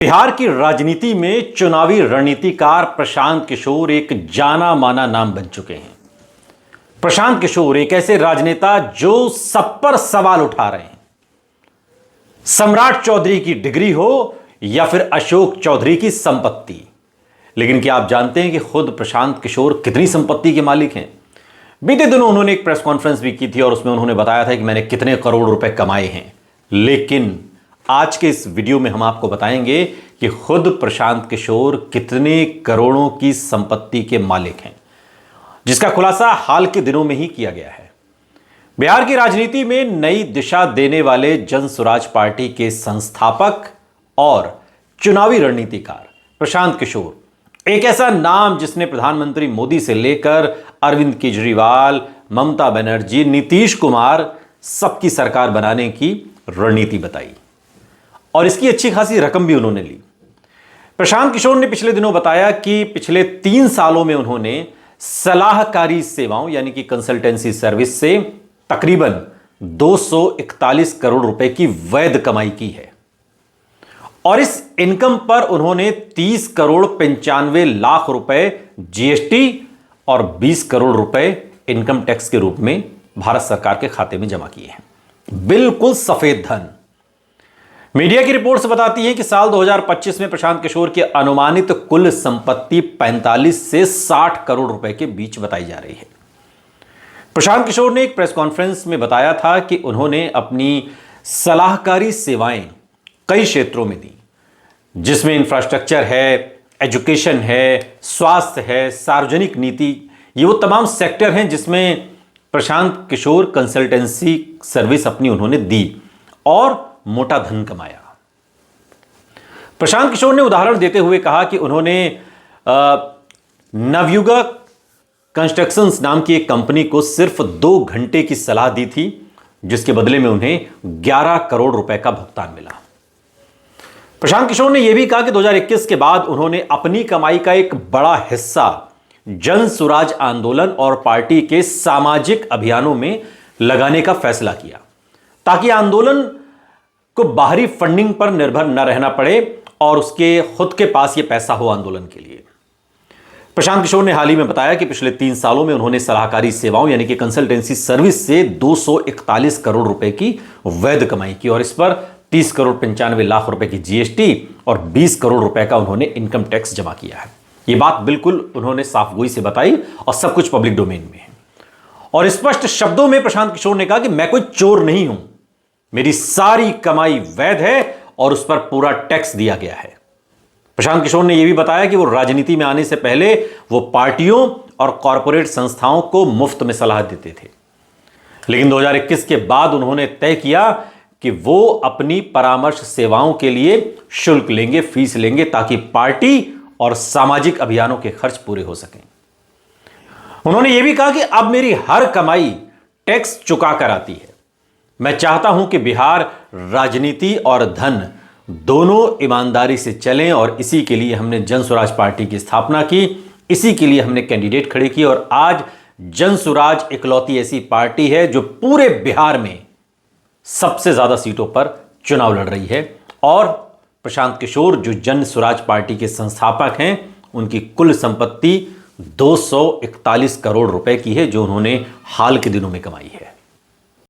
बिहार की राजनीति में चुनावी रणनीतिकार प्रशांत किशोर एक जाना माना नाम बन चुके हैं। प्रशांत किशोर एक ऐसे राजनेता जो सब पर सवाल उठा रहे हैं। सम्राट चौधरी की डिग्री हो या फिर अशोक चौधरी की संपत्ति, लेकिन क्या आप जानते हैं कि खुद प्रशांत किशोर कितनी संपत्ति के मालिक हैं? बीते दिनों उन्होंने एक प्रेस कॉन्फ्रेंस भी की थी और उसमें उन्होंने बताया था कि मैंने कितने करोड़ रुपए कमाए हैं। लेकिन आज के इस वीडियो में हम आपको बताएंगे कि खुद प्रशांत किशोर कितने करोड़ों की संपत्ति के मालिक हैं, जिसका खुलासा हाल के दिनों में ही किया गया है। बिहार की राजनीति में नई दिशा देने वाले जन स्वराज पार्टी के संस्थापक और चुनावी रणनीतिकार प्रशांत किशोर एक ऐसा नाम जिसने प्रधानमंत्री मोदी से लेकर अरविंद केजरीवाल, ममता बनर्जी, नीतीश कुमार सबकी सरकार बनाने की रणनीति बताई और इसकी अच्छी खासी रकम भी उन्होंने ली। प्रशांत किशोर ने पिछले दिनों बताया कि पिछले 3 सालों में उन्होंने सलाहकारी सेवाओं यानी कि कंसल्टेंसी सर्विस से तकरीबन 241 करोड़ रुपए की वैध कमाई की है और इस इनकम पर उन्होंने 30 करोड़ 95 लाख रुपए जीएसटी और 20 करोड़ रुपए इनकम टैक्स के रूप में भारत सरकार के खाते में जमा किए हैं। बिल्कुल सफेद धन। मीडिया की रिपोर्ट्स बताती हैं कि साल 2025 में प्रशांत किशोर की अनुमानित कुल संपत्ति 45 से 60 करोड़ रुपए के बीच बताई जा रही है। प्रशांत किशोर ने एक प्रेस कॉन्फ्रेंस में बताया था कि उन्होंने अपनी सलाहकारी सेवाएं कई क्षेत्रों में दी, जिसमें इंफ्रास्ट्रक्चर है, एजुकेशन है, स्वास्थ्य है, सार्वजनिक नीति। ये वो तमाम सेक्टर हैं जिसमें प्रशांत किशोर कंसल्टेंसी सर्विस अपनी उन्होंने दी और मोटा धन कमाया। प्रशांत किशोर ने उदाहरण देते हुए कहा कि उन्होंने नवयुगा कंस्ट्रक्शंस नाम की एक कंपनी को सिर्फ 2 घंटे की सलाह दी थी, जिसके बदले में उन्हें 11 करोड़ रुपए का भुगतान मिला। प्रशांत किशोर ने यह भी कहा कि 2021 के बाद उन्होंने अपनी कमाई का एक बड़ा हिस्सा जन स्वराज आंदोलन और पार्टी के सामाजिक अभियानों में लगाने का फैसला किया, ताकि आंदोलन को बाहरी फंडिंग पर निर्भर न रहना पड़े और उसके खुद के पास यह पैसा हो आंदोलन के लिए। प्रशांत किशोर ने हाल ही में बताया कि पिछले 3 सालों में उन्होंने सलाहकारी सेवाओं यानी कि कंसल्टेंसी सर्विस से 241 करोड़ रुपए की वैध कमाई की और इस पर 30 करोड़ 95 लाख रुपए की जीएसटी और 20 करोड़ रुपए का उन्होंने इनकम टैक्स जमा किया है। यह बात बिल्कुल उन्होंने साफ गोई से बताई और सब कुछ पब्लिक डोमेन में है और स्पष्ट शब्दों में प्रशांत किशोर ने कहा कि मैं कोई चोर नहीं हूं, मेरी सारी कमाई वैध है और उस पर पूरा टैक्स दिया गया है। प्रशांत किशोर ने यह भी बताया कि वो राजनीति में आने से पहले वो पार्टियों और कॉरपोरेट संस्थाओं को मुफ्त में सलाह देते थे, लेकिन 2021 के बाद उन्होंने तय किया कि वो अपनी परामर्श सेवाओं के लिए शुल्क लेंगे, फीस लेंगे, ताकि पार्टी और सामाजिक अभियानों के खर्च पूरे हो सकें। उन्होंने यह भी कहा कि अब मेरी हर कमाई टैक्स चुका कर आती है। मैं चाहता हूं कि बिहार राजनीति और धन दोनों ईमानदारी से चलें और इसी के लिए हमने जन स्वराज पार्टी की स्थापना की, इसी के लिए हमने कैंडिडेट खड़े किए और आज जन स्वराज इकलौती ऐसी पार्टी है जो पूरे बिहार में सबसे ज्यादा सीटों पर चुनाव लड़ रही है। और प्रशांत किशोर जो जन स्वराज पार्टी के संस्थापक हैं, उनकी कुल संपत्ति 241 करोड़ रुपए की है, जो उन्होंने हाल के दिनों में कमाई है।